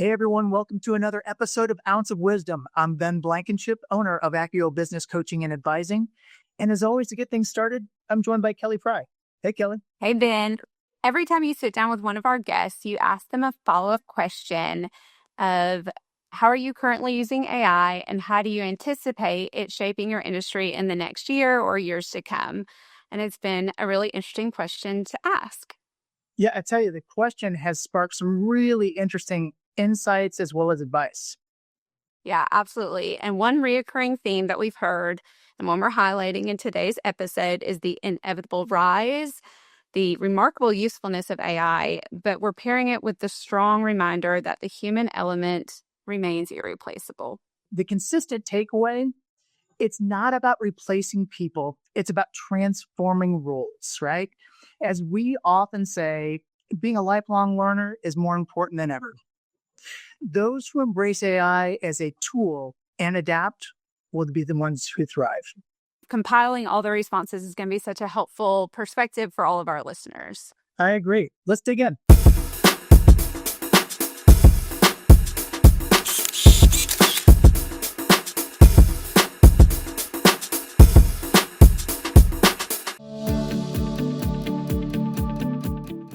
Hey everyone, welcome to another episode of Ounce of Wisdom. I'm Ben Blankenship, owner of Accio Business Coaching and Advising. And as always, to get things started, I'm joined by Kelly Fry. Hey, Kelly. Hey, Ben. Every time you sit down with one of our guests, you ask them a follow-up question of how are you currently using AI and how do you anticipate it shaping your industry in the next year or years to come? And it's been a really interesting question to ask. Yeah, I tell you, the question has sparked some really interesting insights as well as advice. Yeah, absolutely. And one reoccurring theme that we've heard, and one we're highlighting in today's episode, is the inevitable rise, the remarkable usefulness of AI, but we're pairing it with the strong reminder that the human element remains irreplaceable. The consistent takeaway, it's not about replacing people. It's about transforming roles, right? As we often say, being a lifelong learner is more important than ever. Those who embrace AI as a tool and adapt will be the ones who thrive. Compiling all the responses is going to be such a helpful perspective for all of our listeners. I agree. Let's dig in.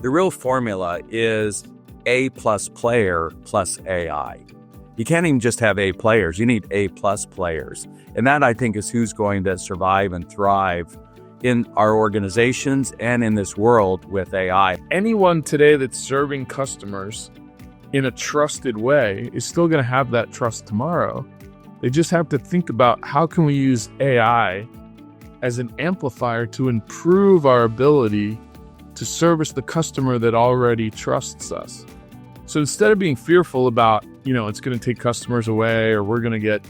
The real formula is A plus player plus AI. You can't even just have A players. You need A plus players. And that, I think, is who's going to survive and thrive in our organizations and in this world with AI. Anyone today that's serving customers in a trusted way is still going to have that trust tomorrow. They just have to think about how can we use AI as an amplifier to improve our ability to service the customer that already trusts us. So instead of being fearful about, it's going to take customers away or we're going to get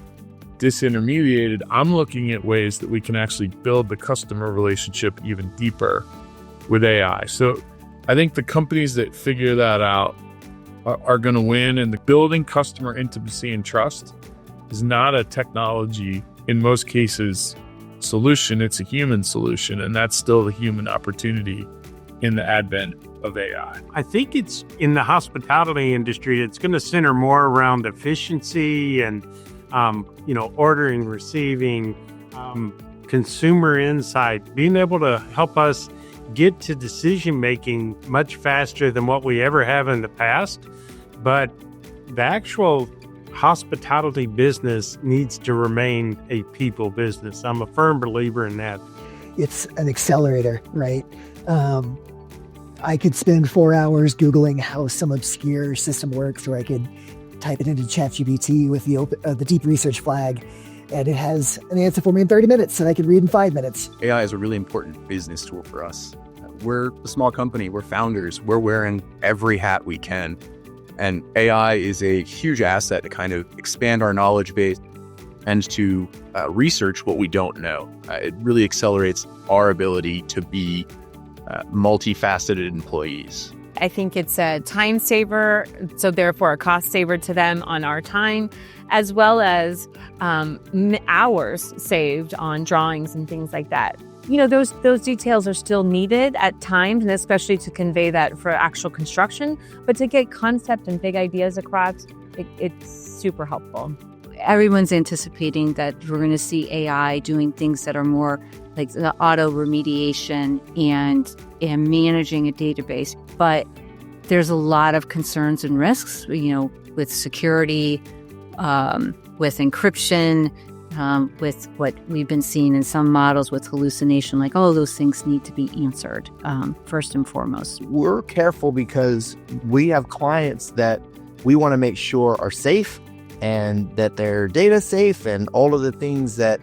disintermediated, I'm looking at ways that we can actually build the customer relationship even deeper with AI. So I think the companies that figure that out are going to win, and the building customer intimacy and trust is not a technology, in most cases, solution. It's a human solution, and that's still the human opportunity in the advent of AI. I think it's in the hospitality industry, it's going to center more around efficiency and, ordering, receiving, consumer insight, being able to help us get to decision-making much faster than what we ever have in the past. But the actual hospitality business needs to remain a people business. I'm a firm believer in that. It's an accelerator, right? I could spend 4 hours Googling how some obscure system works, or I could type it into ChatGPT with the deep research flag, and it has an answer for me in 30 minutes that I could read in 5 minutes. AI is a really important business tool for us. We're a small company. We're founders. We're wearing every hat we can. And AI is a huge asset to kind of expand our knowledge base and to research what we don't know. It really accelerates our ability to be multifaceted employees. I think it's a time saver, so therefore a cost saver to them on our time, as well as hours saved on drawings and things like that. Those details are still needed at times, and especially to convey that for actual construction, but to get concept and big ideas across, it's super helpful. Everyone's anticipating that we're going to see AI doing things that are more like the auto remediation and managing a database. But there's a lot of concerns and risks, with security, with encryption, with what we've been seeing in some models with hallucination, like all of those things need to be answered first and foremost. We're careful because we have clients that we want to make sure are safe and that their data safe and all of the things that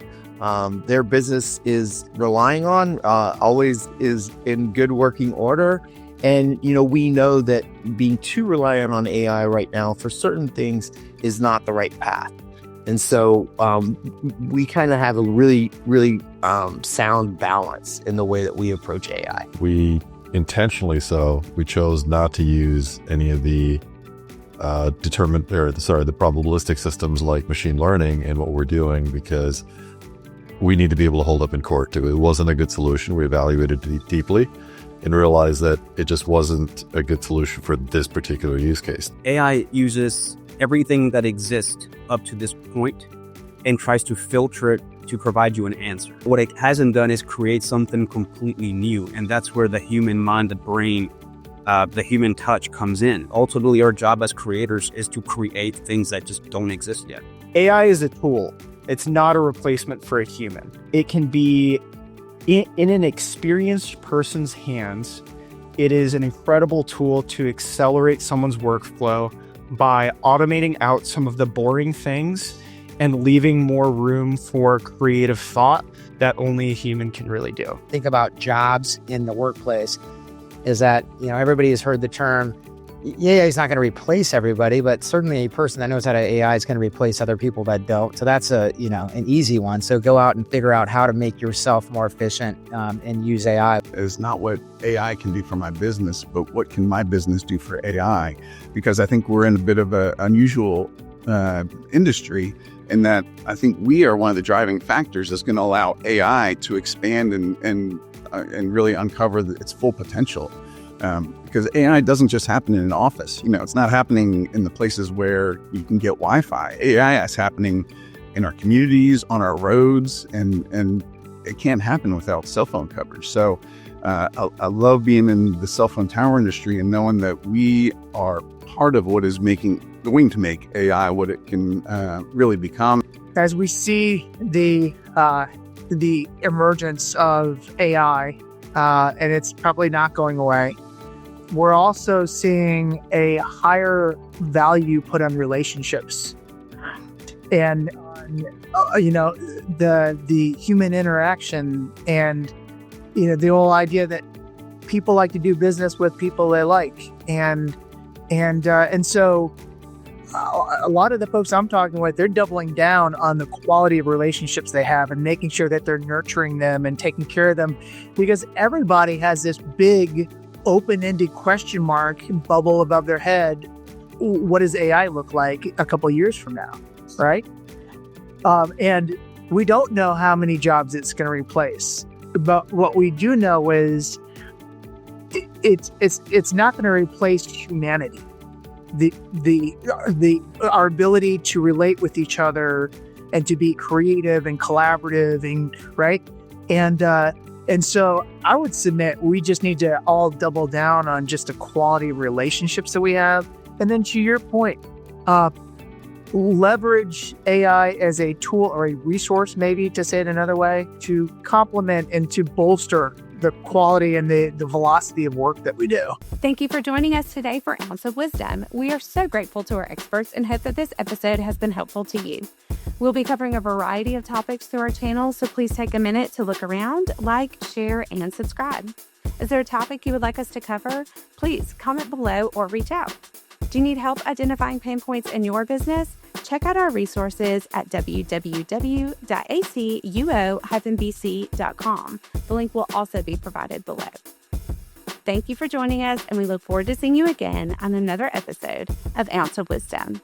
their business is relying on always is in good working order. And, we know that being too reliant on AI right now for certain things is not the right path. And so we kind of have a really, really sound balance in the way that we approach AI. We intentionally we chose not to use any of the the probabilistic systems like machine learning in what we're doing, because we need to be able to hold up in court too. It wasn't a good solution. We evaluated it deeply and realized that it just wasn't a good solution for this particular use case. AI uses everything that exists up to this point and tries to filter it to provide you an answer. What it hasn't done is create something completely new, and that's where the human mind, the brain, the human touch comes in. Ultimately, our job as creators is to create things that just don't exist yet. AI is a tool. It's not a replacement for a human. It can be in an experienced person's hands. It is an incredible tool to accelerate someone's workflow by automating out some of the boring things and leaving more room for creative thought that only a human can really do. Think about jobs in the workplace is that, everybody has heard the term, it's not going to replace everybody, but certainly a person that knows how to AI is going to replace other people that don't. So that's an easy one. So go out and figure out how to make yourself more efficient and use AI. It's not what AI can do for my business, but what can my business do for AI? Because I think we're in a bit of an unusual industry in that I think we are one of the driving factors that's going to allow AI to expand and really uncover its full potential. Because AI doesn't just happen in an office. It's not happening in the places where you can get Wi-Fi. AI is happening in our communities, on our roads, and it can't happen without cell phone coverage. So I love being in the cell phone tower industry and knowing that we are part of what is going to make AI what it can really become. As we see the emergence of AI, and it's probably not going away, we're also seeing a higher value put on relationships and the human interaction, and the whole idea that people like to do business with people they like, and so a lot of the folks I'm talking with, they're doubling down on the quality of relationships they have and making sure that they're nurturing them and taking care of them, because everybody has this big open-ended question mark bubble above their head. What does AI look like a couple of years from now, right? And we don't know how many jobs it's going to replace, but what we do know is it's not going to replace humanity. Our ability to relate with each other and to be creative and collaborative, and right, and so I would submit we just need to all double down on just the quality of relationships that we have, and then to your point, leverage AI as a tool or a resource, maybe to say it another way, to complement and to bolster the quality and the velocity of work that we do. Thank you for joining us today for Ounce of Wisdom. We are so grateful to our experts and hope that this episode has been helpful to you. We'll be covering a variety of topics through our channel, so please take a minute to look around, like, share, and subscribe. Is there a topic you would like us to cover? Please comment below or reach out. Do you need help identifying pain points in your business? Check out our resources at www.acuo-bc.com. The link will also be provided below. Thank you for joining us, and we look forward to seeing you again on another episode of Ounce of Wisdom.